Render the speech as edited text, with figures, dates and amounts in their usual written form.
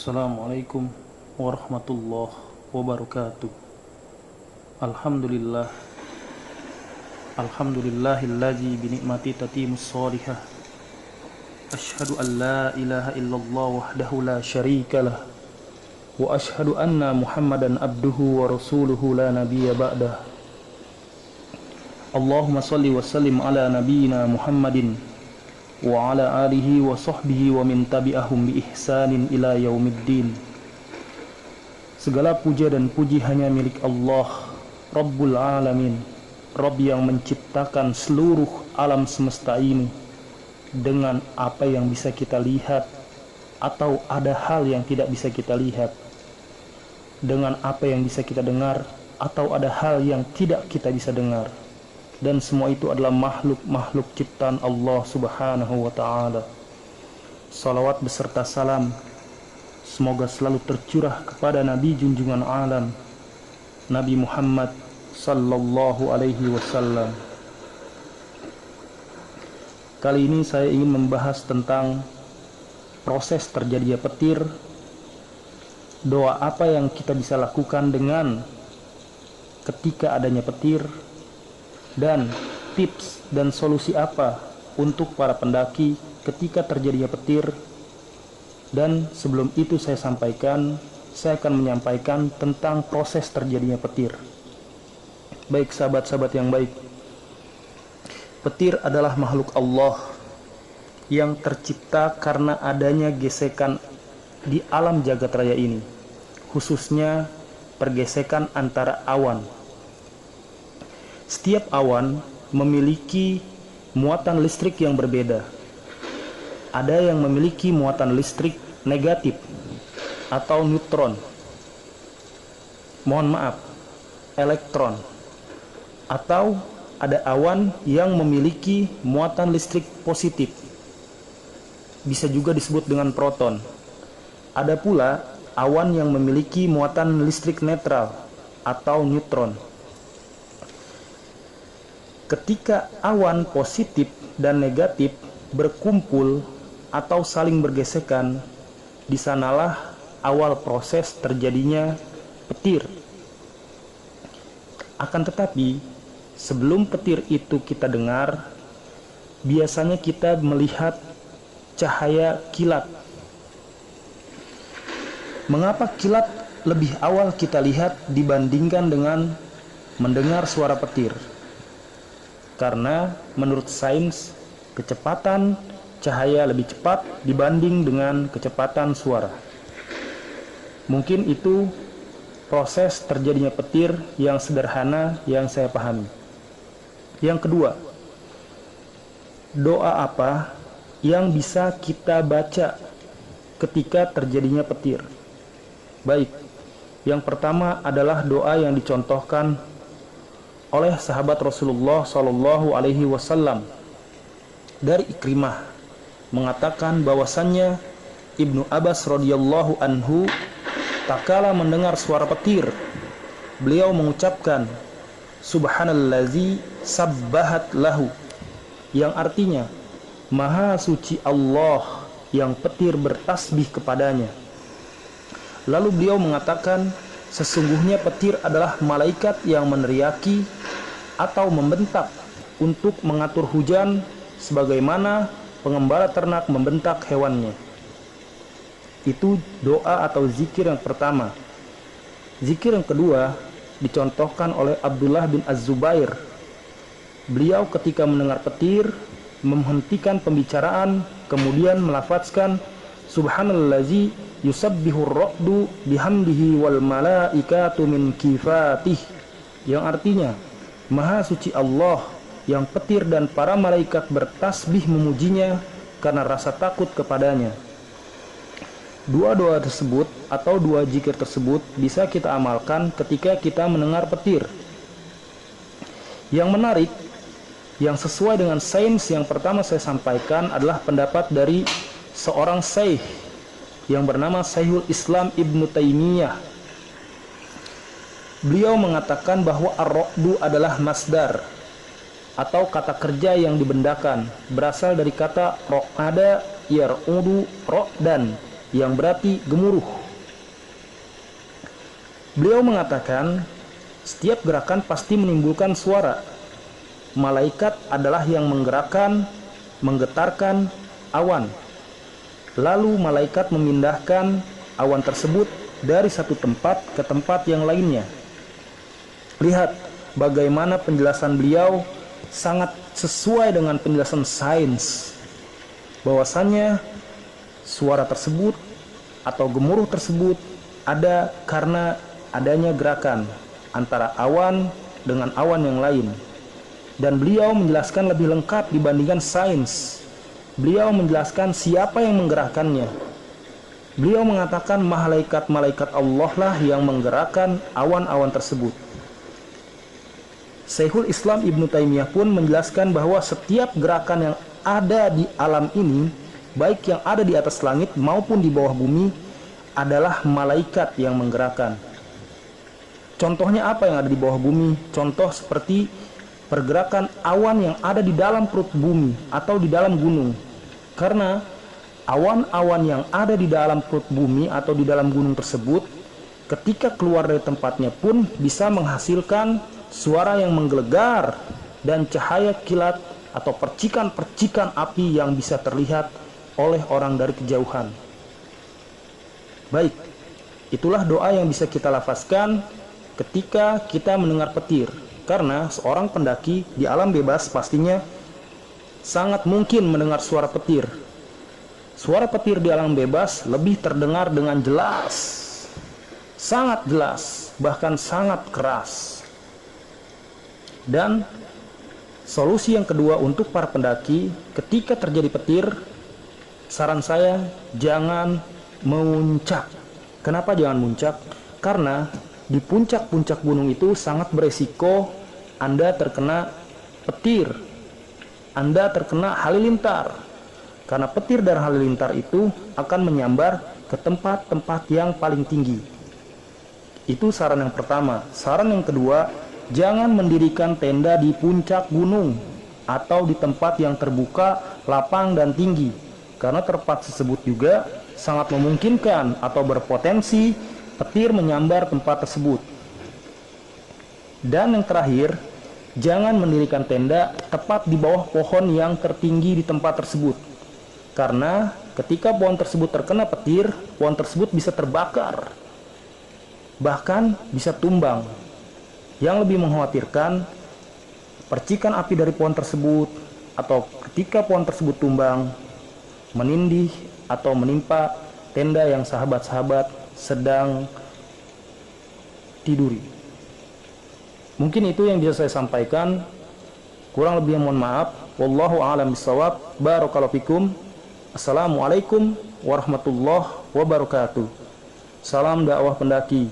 Assalamualaikum warahmatullahi wabarakatuh. Alhamdulillah. Alhamdulillahillazi binikmati tatimus sholihah. Ashhadu an la ilaha illallah wahdahu la syarikalah. Wa ashhadu anna Muhammadan abduhu wa rasuluhu la nabiyya ba'dah. Allahumma salli wa sallim ala nabiyyina Muhammadin wa ala alihi wa sahbihi wa min tabi'ahum bi ihsanin ila yaumiddin. Segala puja dan puji hanya milik Allah, Rabbul Alamin, Rabb yang menciptakan seluruh alam semesta ini dengan apa yang bisa kita lihat atau ada hal yang tidak bisa kita lihat, dengan apa yang bisa kita dengar atau ada hal yang tidak kita bisa dengar. Dan semua itu adalah makhluk-makhluk ciptaan Allah subhanahu wa ta'ala. Salawat beserta salam semoga selalu tercurah kepada Nabi junjungan alam, Nabi Muhammad sallallahu alaihi wasallam. Kali ini saya ingin membahas tentang proses terjadinya petir. Doa apa yang kita bisa lakukan dengan ketika adanya petir, dan tips dan solusi apa untuk para pendaki ketika terjadinya petir. Dan sebelum itu saya akan menyampaikan tentang proses terjadinya petir. Baik sahabat-sahabat yang baik, petir adalah makhluk Allah yang tercipta karena adanya gesekan di alam jagat raya ini, khususnya pergesekan antara awan. Setiap awan memiliki muatan listrik yang berbeda. Ada yang memiliki muatan listrik negatif atau neutron. Elektron. Atau ada awan yang memiliki muatan listrik positif. Bisa juga disebut dengan proton. Ada pula awan yang memiliki muatan listrik netral atau neutron. Ketika awan positif dan negatif berkumpul atau saling bergesekan, di sanalah awal proses terjadinya petir. Akan tetapi, sebelum petir itu kita dengar, biasanya kita melihat cahaya kilat. Mengapa kilat lebih awal kita lihat dibandingkan dengan mendengar suara petir? Karena menurut sains, kecepatan cahaya lebih cepat dibanding dengan kecepatan suara. Mungkin itu proses terjadinya petir yang sederhana yang saya pahami. Yang kedua, doa apa yang bisa kita baca ketika terjadinya petir? Baik, yang pertama adalah doa yang dicontohkan oleh sahabat Rasulullah Shallallahu Alaihi Wasallam dari Ikrimah, mengatakan bahwasannya Ibnu Abbas radhiyallahu anhu tatkala mendengar suara petir, beliau mengucapkan Subhanallazi sabbahat lahu, yang artinya Maha suci Allah yang petir bertasbih kepadanya. Lalu beliau mengatakan, sesungguhnya petir adalah malaikat yang meneriaki atau membentak untuk mengatur hujan sebagaimana pengembala ternak membentak hewannya. Itu doa atau zikir yang pertama. Zikir yang kedua dicontohkan oleh Abdullah bin Az-Zubair. Beliau ketika mendengar petir menghentikan pembicaraan, kemudian melafazkan Subhanallazi yusabbihur ra'du bihamdihi wal malaikatu min kifatih, yang artinya Maha suci Allah yang petir dan para malaikat bertasbih memujinya karena rasa takut kepadanya. Dua doa tersebut atau dua zikir tersebut bisa kita amalkan ketika kita mendengar petir. Yang menarik, yang sesuai dengan sains yang pertama saya sampaikan adalah pendapat dari seorang syekh yang bernama Syekhul Islam Ibnu Taimiyah. Beliau mengatakan bahwa ar-ra'du adalah masdar atau kata kerja yang dibendakan, berasal dari kata ra'ada yar'udu ra'dan, yang berarti gemuruh. Beliau mengatakan, setiap gerakan pasti menimbulkan suara. Malaikat adalah yang menggerakkan, menggetarkan awan. Lalu malaikat memindahkan awan tersebut dari satu tempat ke tempat yang lainnya. Lihat bagaimana penjelasan beliau sangat sesuai dengan penjelasan sains, bahwasannya suara tersebut atau gemuruh tersebut ada karena adanya gerakan antara awan dengan awan yang lain. Dan beliau menjelaskan lebih lengkap dibandingkan sains. Beliau menjelaskan siapa yang menggerakkannya. Beliau mengatakan malaikat-malaikat Allah lah yang menggerakkan awan-awan tersebut. Syekhul Islam Ibnu Taimiyah pun menjelaskan bahwa setiap gerakan yang ada di alam ini, baik yang ada di atas langit maupun di bawah bumi, adalah malaikat yang menggerakkan. Contohnya apa yang ada di bawah bumi? Contoh seperti pergerakan awan yang ada di dalam perut bumi atau di dalam gunung. Karena awan-awan yang ada di dalam perut bumi atau di dalam gunung tersebut, ketika keluar dari tempatnya pun bisa menghasilkan suara yang menggelegar dan cahaya kilat atau percikan-percikan api yang bisa terlihat oleh orang dari kejauhan. Baik, itulah doa yang bisa kita lafazkan ketika kita mendengar petir. Karena seorang pendaki di alam bebas pastinya sangat mungkin mendengar suara petir. Suara petir di alam bebas lebih terdengar dengan jelas, sangat jelas, bahkan sangat keras. Dan solusi yang kedua untuk para pendaki, ketika terjadi petir, saran saya jangan memuncak. Kenapa jangan muncak? Karena di puncak-puncak gunung itu sangat beresiko Anda terkena petir, Anda terkena halilintar. Karena petir dan halilintar itu akan menyambar ke tempat-tempat yang paling tinggi. Itu saran yang pertama. Saran yang kedua, jangan mendirikan tenda di puncak gunung atau di tempat yang terbuka, lapang dan tinggi. Karena tempat tersebut juga sangat memungkinkan atau berpotensi petir menyambar tempat tersebut. Dan yang terakhir, jangan mendirikan tenda tepat di bawah pohon yang tertinggi di tempat tersebut. Karena ketika pohon tersebut terkena petir, pohon tersebut bisa terbakar, bahkan bisa tumbang. Yang lebih mengkhawatirkan, percikan api dari pohon tersebut atau ketika pohon tersebut tumbang, menindih atau menimpa tenda yang sahabat-sahabat sedang tiduri. Mungkin itu yang bisa saya sampaikan. Kurang lebih mohon maaf. Wallahu a'lam bishawab. Barakallahu fikum. Assalamualaikum warahmatullahi wabarakatuh. Salam dakwah pendaki.